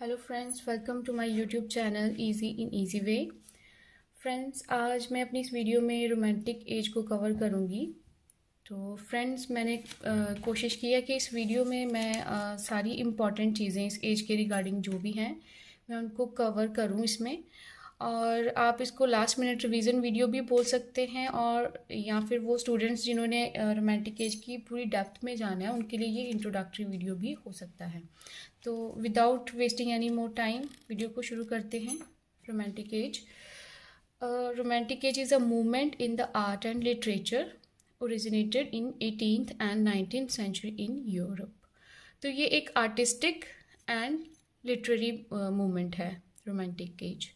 Hello friends, welcome to my YouTube channel easy in easy way. Friends, आज मैं अपनी इस वीडियो में रोमांटिक एज को कवर करूँगी। तो फ्रेंड्स, मैंने कोशिश की है कि इस वीडियो में मैं सारी इम्पॉर्टेंट चीज़ें इस एज के रिगार्डिंग जो भी हैं मैं उनको कवर करूँ इसमें। और आप इसको लास्ट मिनट रिवीजन वीडियो भी बोल सकते हैं, और या फिर वो स्टूडेंट्स जिन्होंने रोमांटिक एज की पूरी डेप्थ में जाना है उनके लिए ये इंट्रोडक्टरी वीडियो भी हो सकता है। तो without wasting any more time video को शुरू करते हैं। Romantic age romantic age is a movement in the art and literature originated in 18th and 19th century in Europe. तो ये एक आर्टिस्टिक एंड लिटरेरी मूवमेंट है रोमांटिक एज।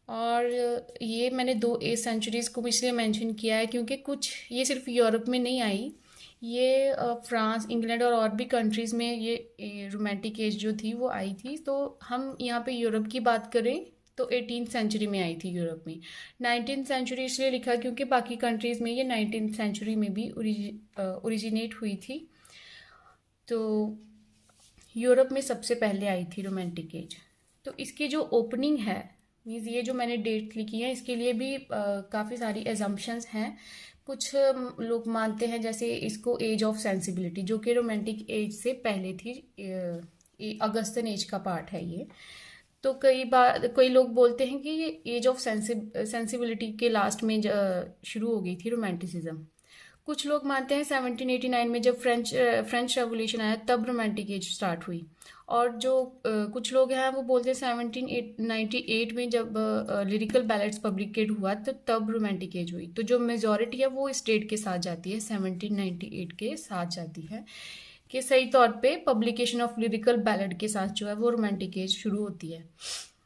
और ये मैंने 2 एज सेंचुरीज़ को इसलिए मेंशन किया है क्योंकि कुछ ये सिर्फ यूरोप में नहीं आई, ये फ्रांस, इंग्लैंड और भी कंट्रीज़ में ये रोमांटिक एज जो थी वो आई थी। तो हम यहाँ पे यूरोप की बात करें तो 18th सेंचुरी में आई थी यूरोप में। 19th सेंचुरी इसलिए लिखा क्योंकि बाकी कंट्रीज़ में ये 19th सेंचुरी में भी ओरिजिनेट हुई थी। तो यूरोप में सबसे पहले आई थी रोमांटिक एज। तो इसकी जो ओपनिंग है, मीन्स ये जो मैंने डेट लिखी है इसके लिए भी काफ़ी सारी एजम्पशंस हैं। कुछ लोग मानते हैं जैसे इसको एज ऑफ सेंसिबिलिटी, जो कि रोमांटिक एज से पहले थी, अगस्तन एज का पार्ट है ये। तो कई लोग बोलते हैं कि ये एज ऑफ सेंसिबिलिटी के लास्ट में शुरू हो गई थी रोमांटिसिज्म। कुछ लोग मानते हैं 1789 में जब फ्रेंच रेवोल्यूशन आया तब रोमांटिक एज स्टार्ट हुई। और जो कुछ लोग हैं वो बोलते हैं 1798 में जब लिरिकल बैलेट्स पब्लिकेट हुआ तो तब रोमांटिक एज हुई। तो जो मेजॉरिटी है वो इस डेट के साथ जाती है, 1798 के साथ जाती है कि सही तौर पे पब्लिकेशन ऑफ लिरिकल बैलेट के साथ जो है वो रोमांटिक एज शुरू होती है।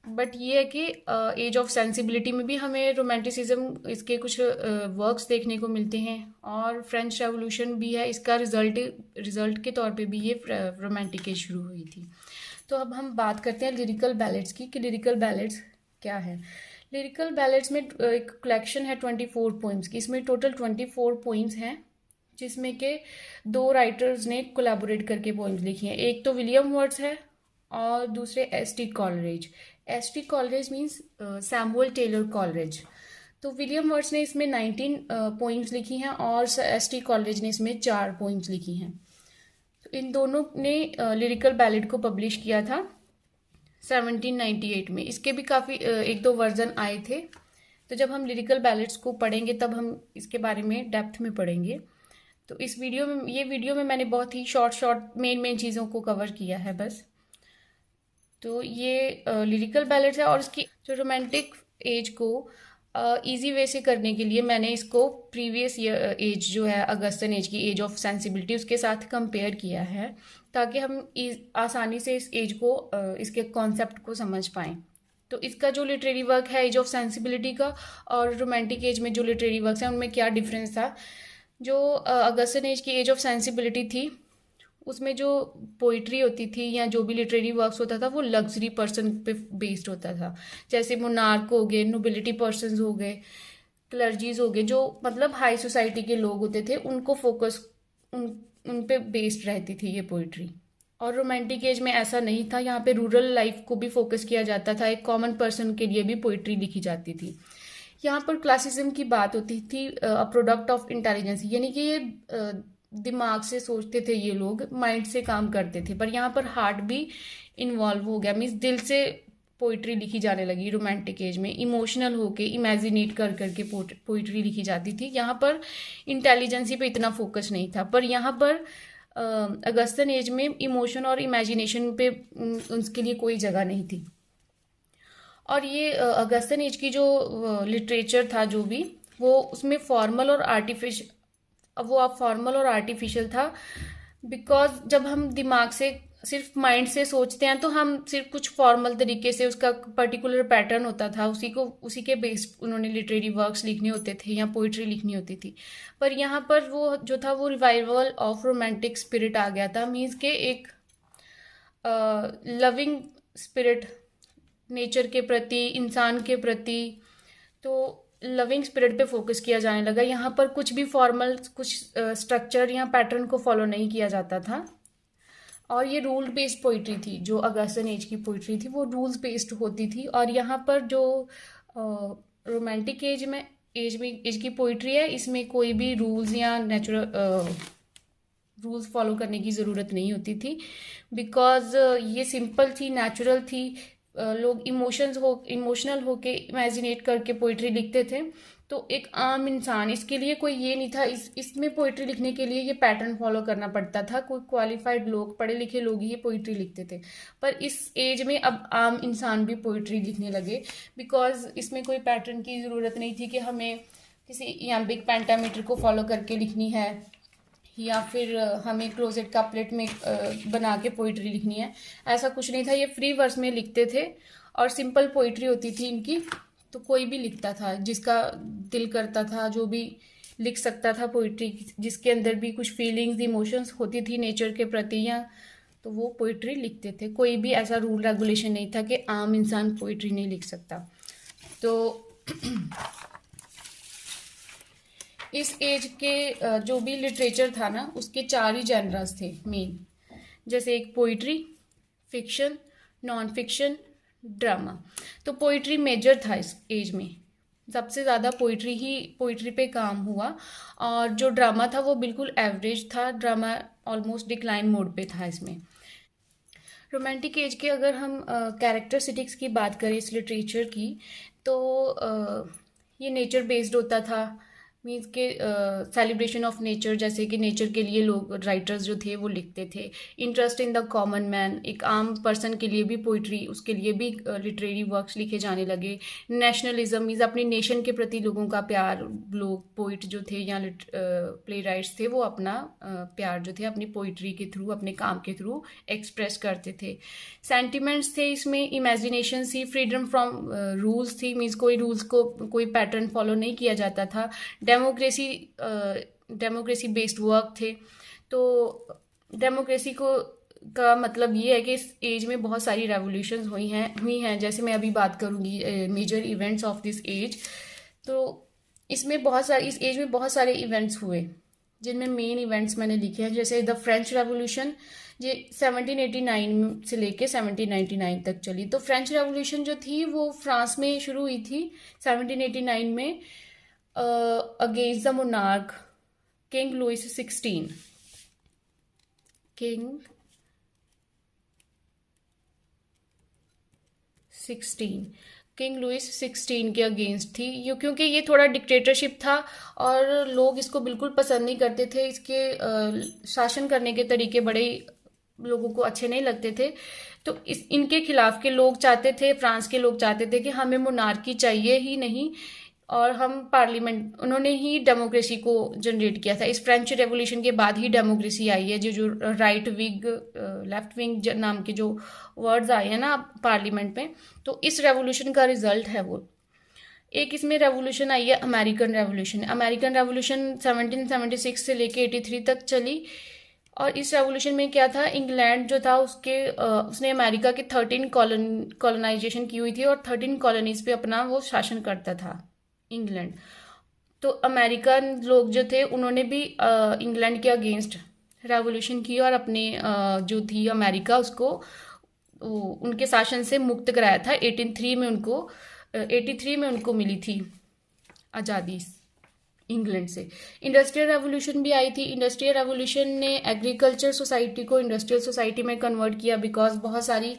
बट ये है कि एज ऑफ सेंसिबिलिटी में भी हमें रोमांटिसिज्म इसके कुछ वर्क्स देखने को मिलते हैं, और फ्रेंच रेवोल्यूशन भी है इसका रिजल्ट के तौर पे भी ये रोमांटिक एज शुरू हुई थी। तो अब हम बात करते हैं लिरिकल बैलेट्स की कि लिरिकल बैलेट्स क्या है। लिरिकल बैलेट्स में एक कलेक्शन है 24 पोइम्स की। इसमें टोटल 24 पोइम्स हैं जिसमें के 2 राइटर्स ने कोलैबोरेट करके पोइम्स लिखी हैं। एक तो विलियम वर्ड्स है और दूसरे S T. Coleridge. S T. Coleridge means Samuel Taylor Coleridge. तो विलियम वर्ड्स ने इसमें 19 पोइम्स लिखी हैं और एस.टी. कॉलरेज ने इसमें 4 पोइम्स लिखी हैं। तो इन दोनों ने लिरिकल बैलेट को पब्लिश किया था 1798 में। इसके भी काफ़ी 1-2 वर्जन आए थे। तो जब हम लिरिकल बैलेट्स को पढ़ेंगे तब हम इसके बारे में डेप्थ में पढ़ेंगे। तो इस वीडियो में मैंने बहुत ही शॉर्ट मेन चीज़ों को कवर किया है बस। तो ये लिरिकल बैलेट्स है, और इसकी जो रोमांटिक एज को इजी वे से करने के लिए मैंने इसको प्रीवियस एज जो है अगस्तन एज की एज ऑफ सेंसिबिलिटी उसके साथ कंपेयर किया है, ताकि हम आसानी से इस एज को इसके कॉन्सेप्ट को समझ पाएँ। तो इसका जो लिटरेरी वर्क है एज ऑफ सेंसिबिलिटी का और रोमांटिक एज में जो लिटरेरी वर्क्स हैं उनमें क्या डिफरेंस था। जो अगस्तन एज की एज ऑफ सेंसिबिलिटी थी उसमें जो पोइट्री होती थी या जो भी लिटरेरी वर्क्स होता था वो लग्जरी पर्सन पे बेस्ड होता था। जैसे मोनार्क हो गए, नोबिलिटी पर्सन्स हो गए, क्लर्जीज हो गए, जो मतलब हाई सोसाइटी के लोग होते थे, उनको फोकस उन पे बेस्ड रहती थी ये पोइट्री। और रोमांटिक एज में ऐसा नहीं था, यहाँ पे रूरल लाइफ को भी फोकस किया जाता था, एक कॉमन पर्सन के लिए भी पोइट्री लिखी जाती थी। यहाँ पर क्लासिज्म की बात होती थी, अ प्रोडक्ट ऑफ इंटेलिजेंस, यानी कि ये दिमाग से सोचते थे, ये लोग माइंड से काम करते थे, पर यहाँ पर हार्ट भी इन्वॉल्व हो गया। मीन्स दिल से पोइट्री लिखी जाने लगी रोमांटिक एज में, इमोशनल होके इमेजिनेट कर करके पोइट्री लिखी जाती थी। यहाँ पर इंटेलिजेंसी पे इतना फोकस नहीं था, पर यहाँ पर अगस्तन एज में इमोशन और इमेजिनेशन पे उसके लिए कोई जगह नहीं थी। और ये अगस्तन एज की जो लिटरेचर था जो भी वो उसमें फॉर्मल और आर्टिफिशियल था, बिकॉज जब हम दिमाग से सिर्फ माइंड से सोचते हैं तो हम सिर्फ कुछ फॉर्मल तरीके से, उसका पर्टिकुलर पैटर्न होता था, उसी के बेस्ड उन्होंने लिटरेरी वर्क्स लिखने होते थे या पोइट्री लिखनी होती थी। पर यहाँ पर वो जो था वो रिवाइवल ऑफ रोमांटिक स्पिरिट आ गया था। मीन्स के एक लविंग स्पिरिट नेचर के प्रति, इंसान के प्रति, तो लविंग स्पिरिट पे फोकस किया जाने लगा। यहाँ पर कुछ भी फॉर्मल कुछ स्ट्रक्चर या पैटर्न को फॉलो नहीं किया जाता था। और ये रूल बेस्ड पोइट्री थी। जो अगस्टन एज की पोइट्री थी वो रूल्स बेस्ड होती थी। और यहाँ पर जो रोमांटिक एज की पोइट्री है, इसमें कोई भी रूल्स या नेचुरल रूल्स फॉलो करने की ज़रूरत नहीं होती थी, बिकॉज ये सिंपल थी, नेचुरल थी। लोग इमोशनल होके इमेजिनेट करके पोइट्री लिखते थे। तो एक आम इंसान, इसके लिए कोई ये नहीं था, इसमें पोइट्री लिखने के लिए ये पैटर्न फॉलो करना पड़ता था। कोई क्वालिफाइड लोग, पढ़े लिखे लोग ही ये पोइट्री लिखते थे। पर इस एज में अब आम इंसान भी पोइट्री लिखने लगे, बिकॉज इसमें कोई पैटर्न की ज़रूरत नहीं थी कि हमें किसी इयाम्बिक पेंटामीटर को फॉलो करके लिखनी है, या फिर हमें क्लोजेट कपलेट में बना के पोइट्री लिखनी है। ऐसा कुछ नहीं था, ये फ्री वर्स में लिखते थे और सिंपल पोइट्री होती थी इनकी। तो कोई भी लिखता था, जिसका दिल करता था, जो भी लिख सकता था पोइट्री, जिसके अंदर भी कुछ फीलिंग्स, इमोशंस होती थी नेचर के प्रति, या तो वो पोइट्री लिखते थे। कोई भी ऐसा रूल रेगुलेशन नहीं था कि आम इंसान पोइट्री नहीं लिख सकता। तो इस एज के जो भी लिटरेचर था ना, उसके 4 ही जनरस थे मेन, जैसे एक poetry, fiction, non fiction, drama. तो पोइट्री मेजर था इस एज में, सबसे ज़्यादा पोइट्री पे काम हुआ। और जो ड्रामा था वो बिल्कुल एवरेज था, ड्रामा ऑलमोस्ट डिक्लाइन मोड पे था इसमें। रोमांटिक एज के अगर हम कैरेक्टरिस्टिक्स की बात करें इस लिटरेचर की, तो ये नेचर बेस्ड होता था। मीन्स के सेलिब्रेशन ऑफ नेचर, जैसे कि नेचर के लिए लोग, राइटर्स जो थे वो लिखते थे। Interest in the common man, एक आम पर्सन के लिए भी पोइट्री, उसके लिए भी लिटरेरी वर्क्स लिखे जाने लगे। नेशनलिज्म मीन्स अपनी नेशन के प्रति लोगों का प्यार, लोग पोइट जो थे या प्ले राइट्स थे वो अपना प्यार जो थे अपनी पोइट्री के थ्रू, अपने काम के थ्रू एक्सप्रेस करते थे। सेंटिमेंट्स थे इसमें, इमेजिनेशन थी, फ्रीडम फ्रॉम रूल्स थी, मीन्स कोई रूल्स को, कोई पैटर्न फॉलो नहीं किया जाता था। डेमोक्रेसी बेस्ड वर्क थे। तो डेमोक्रेसी का मतलब ये है कि इस एज में बहुत सारी रेवोल्यूशंस हुई हैं। जैसे मैं अभी बात करूँगी major events of this age. तो इस एज में बहुत सारे इवेंट्स हुए, जिनमें मेन इवेंट्स मैंने लिखे हैं। जैसे द फ्रेंच रेवोल्यूशन, ये 1789 से लेके 1799 तक चली। तो फ्रेंच रेवोल्यूशन जो थी वो फ्रांस में शुरू हुई थी 1789 में, against the monarch King Louis 16। King Louis 16 के अगेंस्ट थी ये, क्योंकि ये थोड़ा डिक्टेटरशिप था और लोग इसको बिल्कुल पसंद नहीं करते थे। इसके शासन करने के तरीके बड़े लोगों को अच्छे नहीं लगते थे। तो इनके खिलाफ के लोग चाहते थे, फ्रांस के लोग चाहते थे कि हमें मोनार्की चाहिए ही नहीं, और हम पार्लियामेंट, उन्होंने ही डेमोक्रेसी को जनरेट किया था। इस फ्रेंच रेवोल्यूशन के बाद ही डेमोक्रेसी आई है। जो राइट विंग, लेफ्ट विंग नाम के जो वर्ड्स आए हैं ना पार्लियामेंट में, तो इस रेवोल्यूशन का रिजल्ट है वो। एक इसमें रेवोल्यूशन आई है अमेरिकन रेवोल्यूशन। अमेरिकन रेवोल्यूशन 1776 से लेके 83 तक चली। और इस रेवोल्यूशन में क्या था, इंग्लैंड जो था उसने अमेरिका के 13 कॉलोनाइजेशन की हुई थी, और 13 कॉलोनीज पे अपना वो शासन करता था इंग्लैंड। तो अमेरिकन लोग जो थे उन्होंने भी इंग्लैंड के अगेंस्ट रेवोल्यूशन की, और अपने जो थी अमेरिका उसको उनके शासन से मुक्त कराया था। 83 में उनको मिली थी आज़ादी इंग्लैंड से। इंडस्ट्रियल रेवोल्यूशन भी आई थी। इंडस्ट्रियल रेवोल्यूशन ने एग्रीकल्चर सोसाइटी को इंडस्ट्रियल सोसाइटी में कन्वर्ट किया, बिकॉज बहुत सारी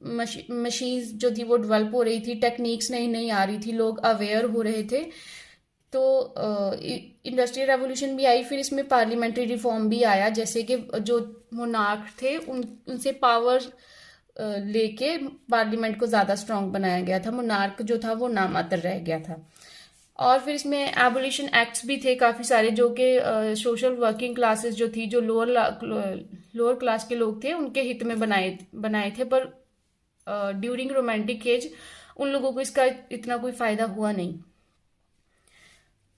मशीन्स जो थी वो डेवलप हो रही थी, टेक्निक्स नई नई आ रही थी, लोग अवेयर हो रहे थे। तो इंडस्ट्रियल रेवोल्यूशन भी आई। फिर इसमें पार्लियामेंट्री रिफॉर्म भी आया, जैसे कि जो मोनार्क थे उनसे पावर लेके पार्लियामेंट को ज़्यादा स्ट्रांग बनाया गया था। मोनार्क जो था वो नामात्र रह गया था। और फिर इसमें एबोलिशन एक्ट्स भी थे काफ़ी सारे, जो कि सोशल वर्किंग क्लासेस जो थी, जो लोअर क्लास के लोग थे, उनके हित में बनाए थे। पर ड्यूरिंग रोमांटिक एज उन लोगों को इसका इतना कोई फ़ायदा हुआ नहीं।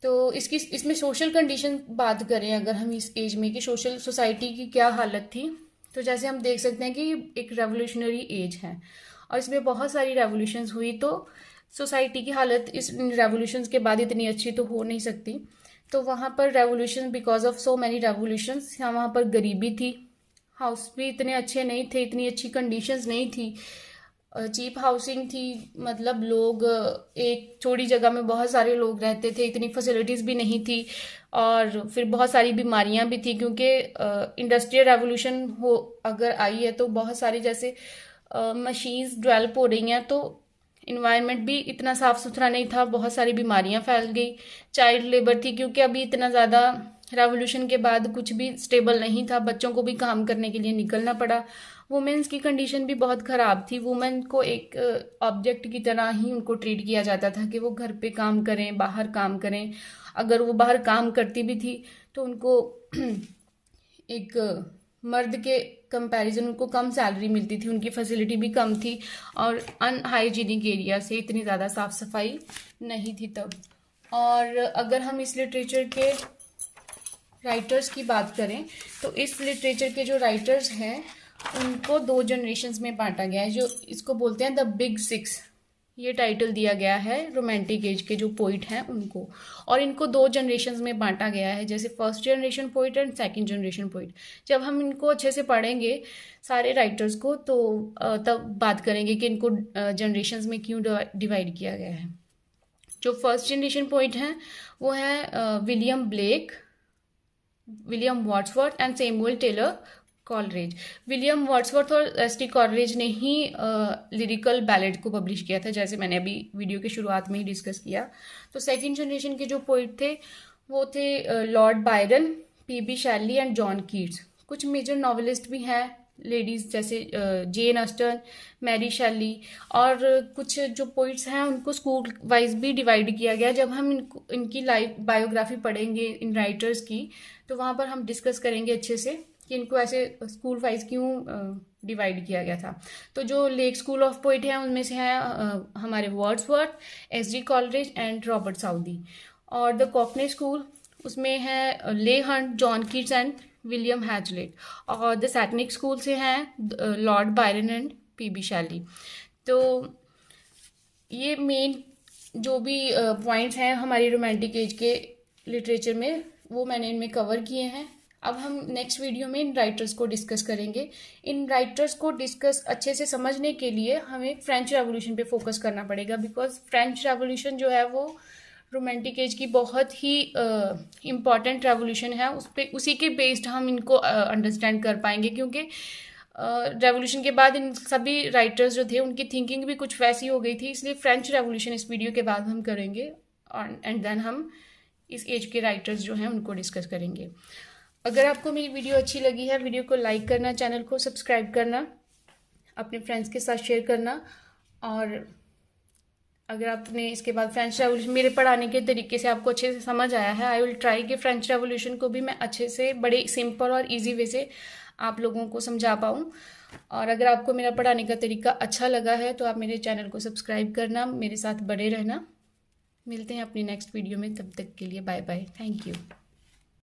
तो इसमें सोशल कंडीशन बात करें अगर हम इस एज में, कि सोशल सोसाइटी की क्या हालत थी, तो जैसे हम देख सकते हैं कि एक रेवोल्यूशनरी एज है और इसमें बहुत सारी रेवोल्यूशंस हुई। तो सोसाइटी की हालत इस रेवोल्यूशंस के बाद इतनी अच्छी तो हो नहीं सकती। तो वहाँ पर revolution, because of so many revolutions, वहाँ पर गरीबी थी, हाउस भी इतने अच्छे नहीं थे, इतनी अच्छी कंडीशंस नहीं थी, चीप हाउसिंग थी। मतलब लोग एक छोटी जगह में बहुत सारे लोग रहते थे, इतनी फैसिलिटीज़ भी नहीं थी, और फिर बहुत सारी बीमारियां भी थी, क्योंकि इंडस्ट्रियल रेवोल्यूशन हो अगर आई है तो बहुत सारी जैसे मशीन्स डेवलप हो रही हैं, तो इन्वायरमेंट भी इतना साफ सुथरा नहीं था, बहुत सारी बीमारियां फैल गई। चाइल्ड लेबर थी, क्योंकि अभी इतना ज़्यादा रेवोल्यूशन के बाद कुछ भी स्टेबल नहीं था, बच्चों को भी काम करने के लिए निकलना पड़ा। वुमेन्स की कंडीशन भी बहुत ख़राब थी, वुमेन को एक ऑब्जेक्ट की तरह ही उनको ट्रीट किया जाता था कि वो घर पे काम करें, बाहर काम करें। अगर वो बाहर काम करती भी थी तो उनको एक मर्द के कंपैरिजन उनको कम सैलरी मिलती थी, उनकी फैसिलिटी भी कम थी, और अनहाइजीनिक एरिया से इतनी ज़्यादा साफ़ सफाई नहीं थी तब। और अगर हम इस लिटरेचर के राइटर्स की बात करें तो इस लिटरेचर के जो राइटर्स हैं उनको 2 जनरेशन्स में बांटा गया है, जो इसको बोलते हैं द बिग 6। ये टाइटल दिया गया है रोमांटिक एज के जो पोइट हैं उनको, और इनको 2 जनरेशन्स में बांटा गया है, जैसे first generation poet and second generation poet. जब हम इनको अच्छे से पढ़ेंगे सारे राइटर्स को तो तब बात करेंगे कि इनको जनरेशन्स में क्यों डिवाइड किया गया है। जो फर्स्ट जनरेशन पोइट हैं वो हैं William Blake, William Wordsworth and Samuel Taylor Coleridge. William Wordsworth और एस.टी. कॉलरेज ने ही लिरिकल बैलेड को पब्लिश किया था, जैसे मैंने अभी वीडियो के शुरुआत में ही डिस्कस किया। तो सेकंड जनरेशन के जो पोइट थे वो थे लॉर्ड बायरन, पी.बी. शैली एंड जॉन कीट्स। कुछ मेजर नॉवेलिस्ट भी हैं लेडीज़, जैसे जेन ऑस्टन, मैरी शैली, और कुछ जो पोइट्स हैं उनको स्कूल वाइज भी डिवाइड किया गया। जब हम इनकी लाइफ बायोग्राफी पढ़ेंगे इन राइटर्स की तो वहाँ पर हम डिस्कस करेंगे अच्छे से कि इनको ऐसे स्कूल वाइज क्यों डिवाइड किया गया था। तो जो लेक स्कूल ऑफ पोइट हैं उनमें से हैं हमारे Wordsworth, S D. Coleridge and Robert Southey. और द कॉकने स्कूल उसमें है Leigh Hunt, John Keats and William Hazlitt. और द सैटनिक स्कूल से हैं लॉर्ड बायरन एंड पी.बी. शैली। तो ये मेन जो भी पॉइंट्स हैं हमारी रोमांटिक एज के लिटरेचर में वो मैंने इनमें कवर किए हैं। अब हम नेक्स्ट वीडियो में इन राइटर्स को डिस्कस करेंगे। इन राइटर्स को डिस्कस अच्छे से समझने के लिए हमें फ्रेंच रेवोल्यूशन पे फोकस करना पड़ेगा, बिकॉज फ्रेंच रेवोल्यूशन जो है वो रोमांटिक एज की बहुत ही इम्पॉर्टेंट रेवोल्यूशन है। उसी के बेस्ड हम इनको अंडरस्टैंड कर पाएंगे, क्योंकि रेवोल्यूशन के बाद इन सभी राइटर्स जो थे उनकी थिंकिंग भी कुछ वैसी हो गई थी, इसलिए फ्रेंच रेवोल्यूशन इस वीडियो के बाद हम करेंगे, एंड देन हम इस एज के राइटर्स जो हैं उनको डिस्कस करेंगे। अगर आपको मेरी वीडियो अच्छी लगी है, वीडियो को लाइक करना, चैनल को सब्सक्राइब करना, अपने फ्रेंड्स के साथ शेयर करना। और अगर आपने इसके बाद फ्रेंच रेवोल्यूशन मेरे पढ़ाने के तरीके से आपको अच्छे से समझ आया है, आई विल ट्राई कि फ्रेंच रेवोल्यूशन को भी मैं अच्छे से बड़े सिंपल और इजी वे से आप लोगों को समझा पाऊँ। और अगर आपको मेरा पढ़ाने का तरीका अच्छा लगा है तो आप मेरे चैनल को सब्सक्राइब करना, मेरे साथ बने रहना। मिलते हैं अपनी नेक्स्ट वीडियो में, तब तक के लिए बाय बाय, थैंक यू।